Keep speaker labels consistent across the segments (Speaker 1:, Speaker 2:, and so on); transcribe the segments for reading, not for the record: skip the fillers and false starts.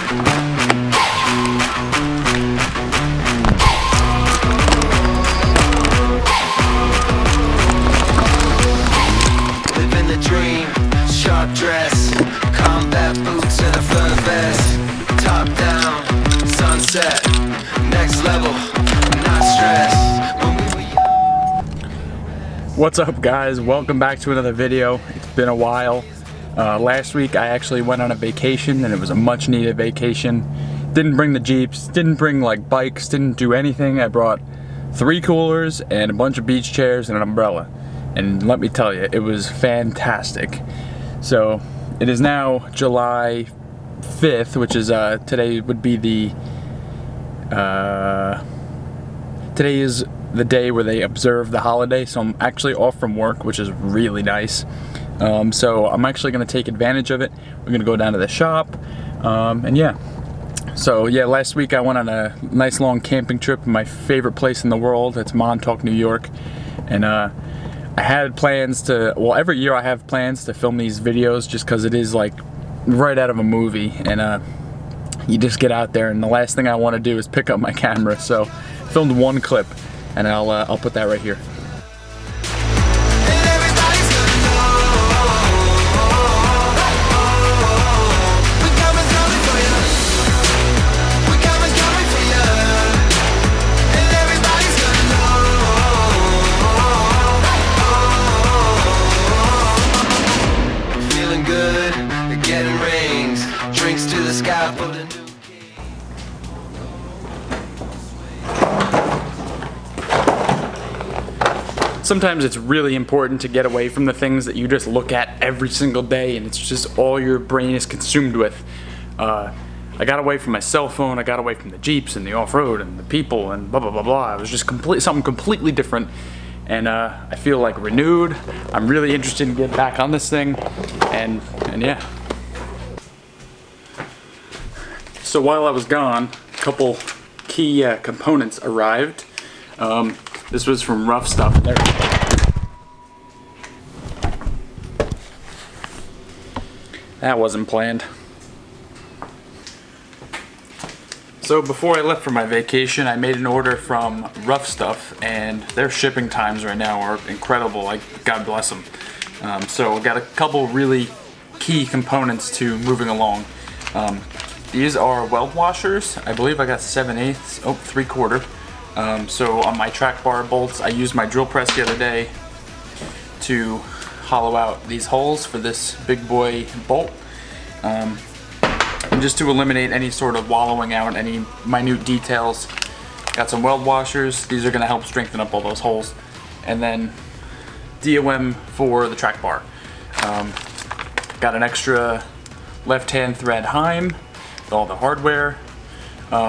Speaker 1: Living the dream, sharp dress, combat boots and a fur vest. Top down, sunset, next level, not stressed. When we were young.
Speaker 2: What's up, guys? Welcome back to another video. It's been a while. Last week I actually went on a vacation, and it was a much needed vacation. Didn't bring the Jeeps, didn't bring like bikes, didn't do anything. I brought 3 coolers and a bunch of beach chairs and an umbrella. And let me tell you, it was fantastic. So it is now July 5th, which is today would be the today is the day where they observe the holiday, so I'm actually off from work, which is really nice. So I'm actually going to take advantage of it. We're going to go down to the shop, and yeah. So yeah, last week I went on a nice long camping trip in my favorite place in the world. It's Montauk, New York, and I had plans to, well, every year I have plans to film these videos just because it is like right out of a movie, and you just get out there, and the last thing I want to do is pick up my camera. So I filmed one clip, and I'll put that right here. Sometimes it's really important to get away from the things that you just look at every single day, and it's just all your brain is consumed with. I got away from my cell phone, I got away from the Jeeps and the off-road and the people and blah blah blah blah. It was just something completely different, and I feel like renewed. I'm really interested in getting back on this thing, and yeah. So while I was gone, a couple key components arrived. This was from Rough Stuff. There. That wasn't planned. So before I left for my vacation, I made an order from Rough Stuff, and their shipping times right now are incredible. Like, God bless them. So I got a couple really key components to moving along. These are weld washers. I believe I got 7/8, 3/4. So on my track bar bolts, I used my drill press the other day to hollow out these holes for this big boy bolt, and just to eliminate any sort of wallowing out, any minute details. Got some weld washers. These are going to help strengthen up all those holes, and then DOM for the track bar. Got an extra left-hand thread Heim with all the hardware.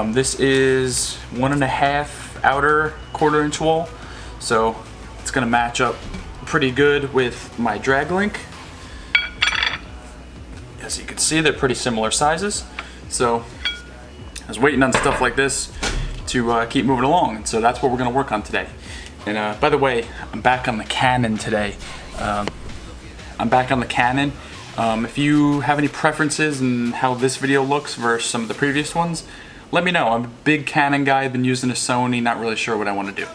Speaker 2: This is 1.5 outer 1/4-inch wall, so it's gonna match up pretty good with my drag link. As you can see, they're pretty similar sizes, so I was waiting on stuff like this to keep moving along, and so that's what we're gonna work on today. And by the way, I'm back on the Canon today. If you have any preferences in how this video looks versus some of the previous ones, let me know. I'm a big Canon guy. I've been using a Sony, not really sure what I want to do.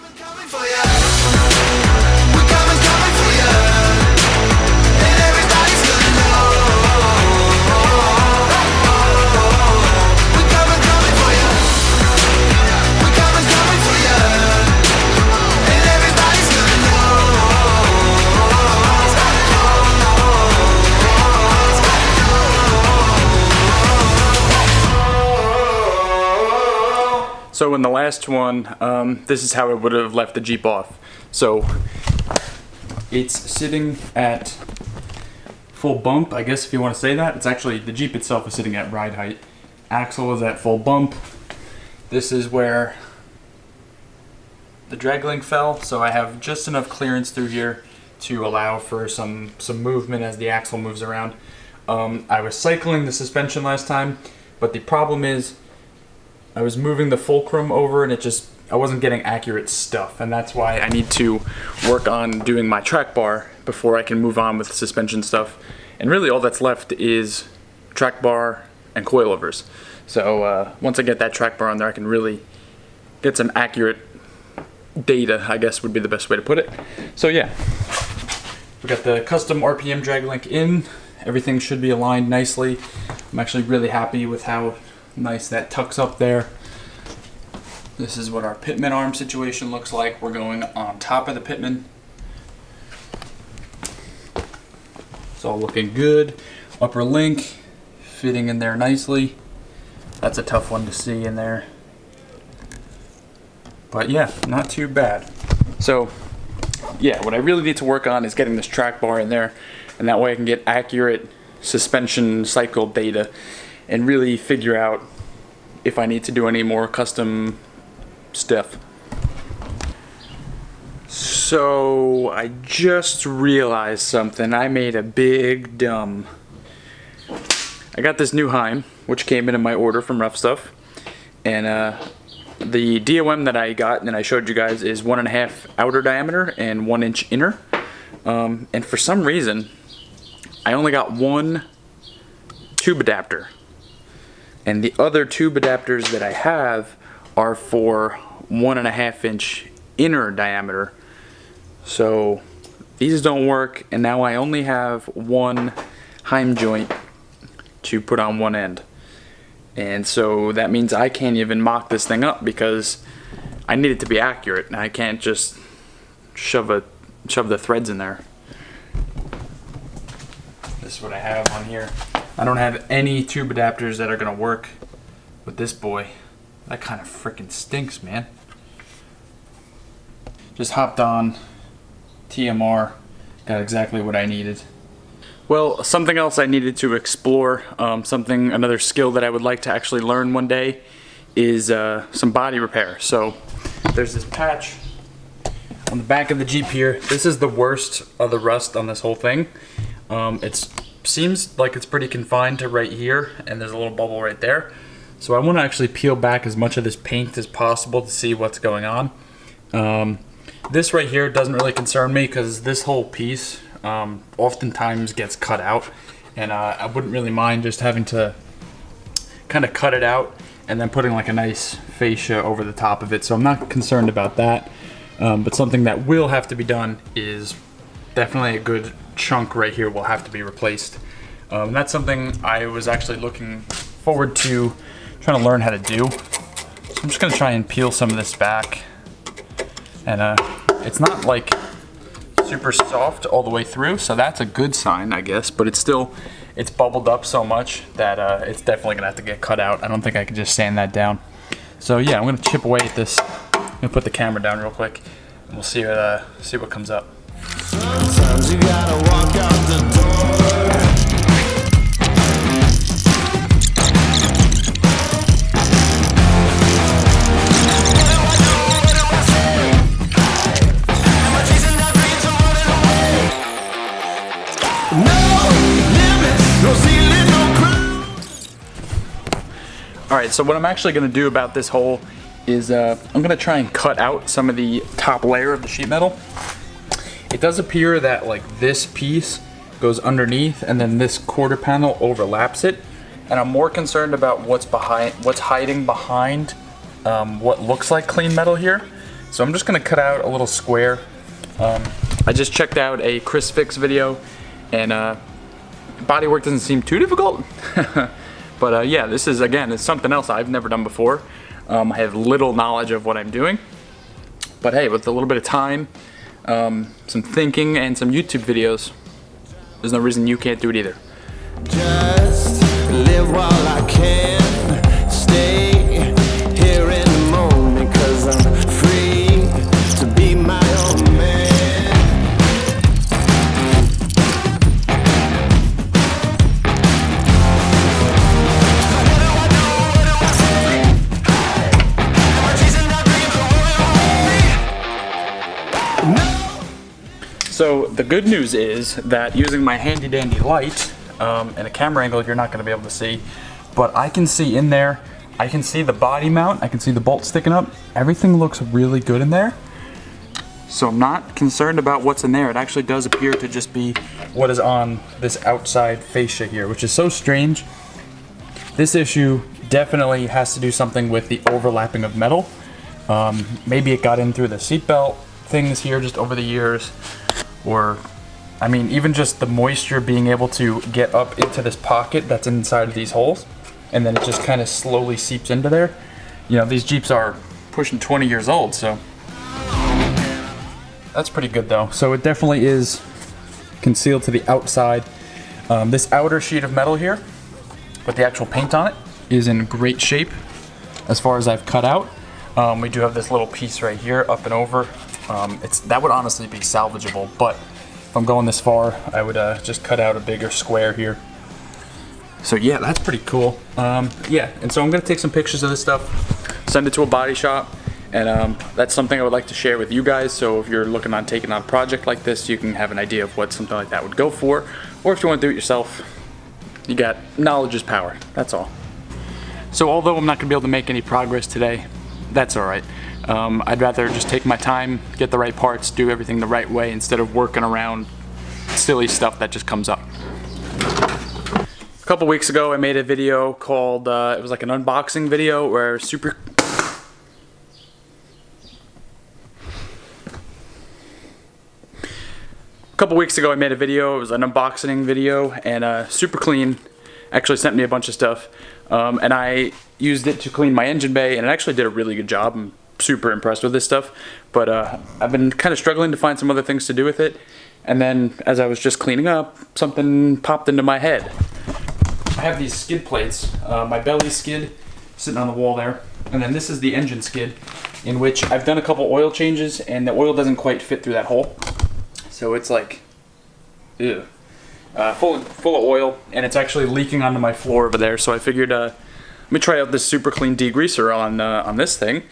Speaker 2: So in the last one, this is how I would have left the Jeep off. So it's sitting at full bump, I guess if you want to say that. It's actually, the Jeep itself is sitting at ride height. Axle is at full bump. This is where the drag link fell, so I have just enough clearance through here to allow for some movement as the axle moves around. I was cycling the suspension last time, but the problem is I was moving the fulcrum over and I wasn't getting accurate stuff, and that's why I need to work on doing my track bar before I can move on with suspension stuff. And really all that's left is track bar and coilovers. So once I get that track bar on there, I can really get some accurate data, I guess would be the best way to put it. So yeah, we got the custom RPM drag link in. Everything should be aligned nicely. I'm actually really happy with how nice that tucks up there. This is what our pitman arm situation looks like. We're going on top of the pitman. It's all looking good. Upper link fitting in there nicely. That's a tough one to see in there. But yeah, not too bad. So yeah, what I really need to work on is getting this track bar in there, and that way I can get accurate suspension cycle data and really figure out if I need to do any more custom stuff. So I just realized something. I made a big dumb. I got this new Heim, which came in my order from Rough Stuff, and the DOM that I got and I showed you guys is 1.5 outer diameter and 1 inch inner. And for some reason, I only got one tube adapter, and the other tube adapters that I have are for 1.5 inch inner diameter. So these don't work, and now I only have one Heim joint to put on one end. And so that means I can't even mock this thing up because I need it to be accurate, and I can't just shove the threads in there. This is what I have on here. I don't have any tube adapters that are gonna work with this boy. That kind of freaking stinks, man. Just hopped on TMR, got exactly what I needed. Well, something else I needed to explore, another skill that I would like to actually learn one day is some body repair. So there's this patch on the back of the Jeep here. This is the worst of the rust on this whole thing. It seems like it's pretty confined to right here, and there's a little bubble right there. So I want to actually peel back as much of this paint as possible to see what's going on. This right here doesn't really concern me because this whole piece oftentimes gets cut out, and I wouldn't really mind just having to kind of cut it out and then putting like a nice fascia over the top of it. So I'm not concerned about that, but something that will have to be done is definitely a good chunk right here will have to be replaced. And that's something I was actually looking forward to trying to learn how to do. So I'm just gonna try and peel some of this back, and it's not like super soft all the way through, so that's a good sign, I guess, but it's bubbled up so much that it's definitely gonna have to get cut out. I don't think I can just sand that down. So yeah, I'm gonna chip away at this. I'm gonna put the camera down real quick, and we'll see what comes up.
Speaker 1: Sometimes you gotta walk out the door.
Speaker 2: Alright, so what I'm actually going to do about this hole is I'm going to try and cut out some of the top layer of the sheet metal. It does appear that like this piece goes underneath and then this quarter panel overlaps it, and I'm more concerned about what's hiding behind what looks like clean metal here. So I'm just going to cut out a little square. I just checked out a Chris Fix video, and bodywork doesn't seem too difficult. But yeah, this is, again, it's something else I've never done before. I have little knowledge of what I'm doing. But hey, with a little bit of time, some thinking, and some YouTube videos, there's no reason you can't do it either.
Speaker 1: Just live while I can, stay here in the moment, 'cause I'm free to be my own man.
Speaker 2: So the good news is that using my handy dandy light and a camera angle you're not going to be able to see, but I can see in there, I can see the body mount, I can see the bolt sticking up, everything looks really good in there. So I'm not concerned about what's in there. It actually does appear to just be what is on this outside fascia here, which is so strange. This issue definitely has to do something with the overlapping of metal. Maybe it got in through the seatbelt things here just over the years, or I mean, even just the moisture being able to get up into this pocket that's inside of these holes, and then it just kind of slowly seeps into there. You know, these Jeeps are pushing 20 years old, so that's pretty good though. So it definitely is concealed to the outside. This outer sheet of metal here with the actual paint on it is in great shape as far as I've cut out. We do have this little piece right here up and over. That would honestly be salvageable, but if I'm going this far, I would just cut out a bigger square here. So yeah, that's pretty cool. Yeah, and so I'm gonna take some pictures of this stuff, send it to a body shop, and that's something I would like to share with you guys. So if you're looking on taking on a project like this, you can have an idea of what something like that would go for. Or if you want to do it yourself, you got knowledge is power, that's all. So although I'm not gonna be able to make any progress today, that's all right. I'd rather just take my time, get the right parts, do everything the right way instead of working around silly stuff that just comes up. A couple weeks ago I made a video called, it was like an unboxing video where A couple weeks ago I made a video, it was an unboxing video, and Super Clean actually sent me a bunch of stuff, and I used it to clean my engine bay, and it actually did a really good job. I'm super impressed with this stuff, but I've been kind of struggling to find some other things to do with it, and then as I was just cleaning up, something popped into my head. I have these skid plates, my belly skid sitting on the wall there, and then this is the engine skid, in which I've done a couple oil changes, and the oil doesn't quite fit through that hole. So it's like, ew, full of oil, and it's actually leaking onto my floor over there. So I figured, let me try out this Super Clean degreaser on this thing,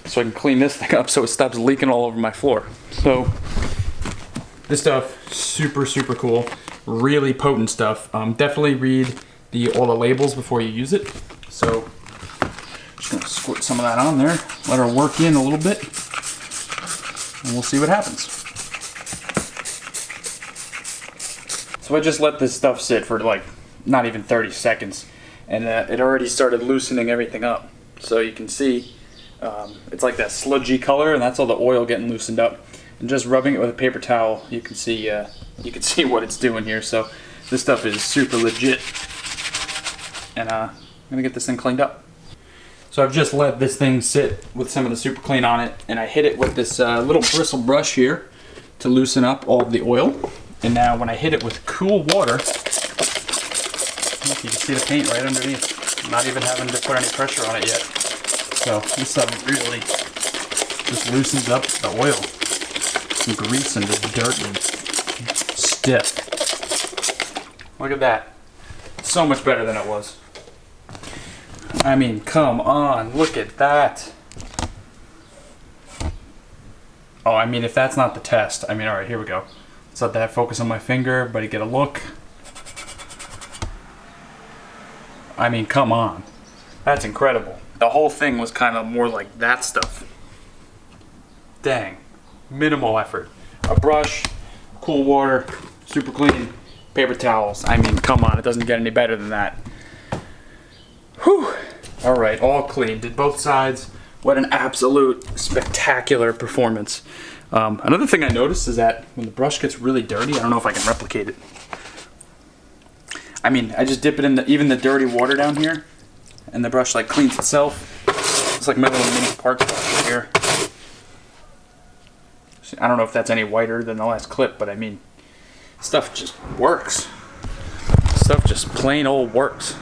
Speaker 2: so I can clean this thing up so it stops leaking all over my floor. So this stuff, super cool, really potent stuff. Definitely read all the labels before you use it. So just gonna squirt some of that on there, let her work in a little bit, and we'll see what happens. So I just let this stuff sit for like not even 30 seconds, and it already started loosening everything up. So you can see it's like that sludgy color, and that's all the oil getting loosened up. And just rubbing it with a paper towel, you can see what it's doing here. So this stuff is super legit, and I'm gonna get this thing cleaned up. So I've just let this thing sit with some of the Super Clean on it, and I hit it with this little bristle brush here to loosen up all of the oil. And now when I hit it with cool water, you can see the paint right underneath. I'm not even having to put any pressure on it yet. So this stuff really just loosens up the oil and grease and the dirt and stiff. Look at that. So much better than it was. I mean, come on, look at that. Oh, I mean, if that's not the test, I mean, all right, here we go. Let's let that focus on my finger, everybody get a look. I mean, come on. That's incredible. The whole thing was kind of more like that stuff. Dang. Minimal effort. A brush, cool water, Super Clean, paper towels. I mean, come on, it doesn't get any better than that. Whew. All right, all clean. Did both sides. What an absolute spectacular performance. Another thing I noticed is that when the brush gets really dirty, I don't know if I can replicate it. I mean, I just dip it in even the dirty water down here, and the brush like cleans itself. It's like my little mini parts brush right here. I don't know if that's any whiter than the last clip, but I mean, stuff just works. Stuff just plain old works.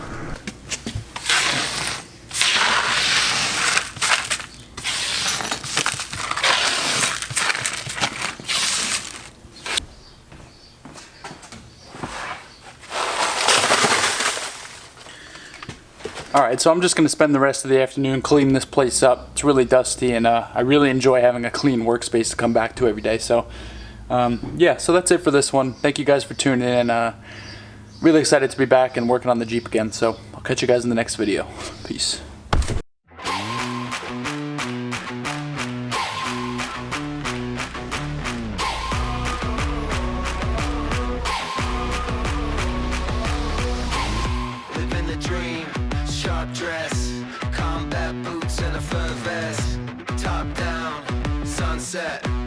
Speaker 2: Alright, so I'm just going to spend the rest of the afternoon cleaning this place up. It's really dusty, and I really enjoy having a clean workspace to come back to every day. So, yeah, so that's it for this one. Thank you guys for tuning in. Really excited to be back and working on the Jeep again. So, I'll catch you guys in the next video. Peace.
Speaker 1: Living the dream, shot sharp dress, combat boots and a fur vest. Top down, sunset.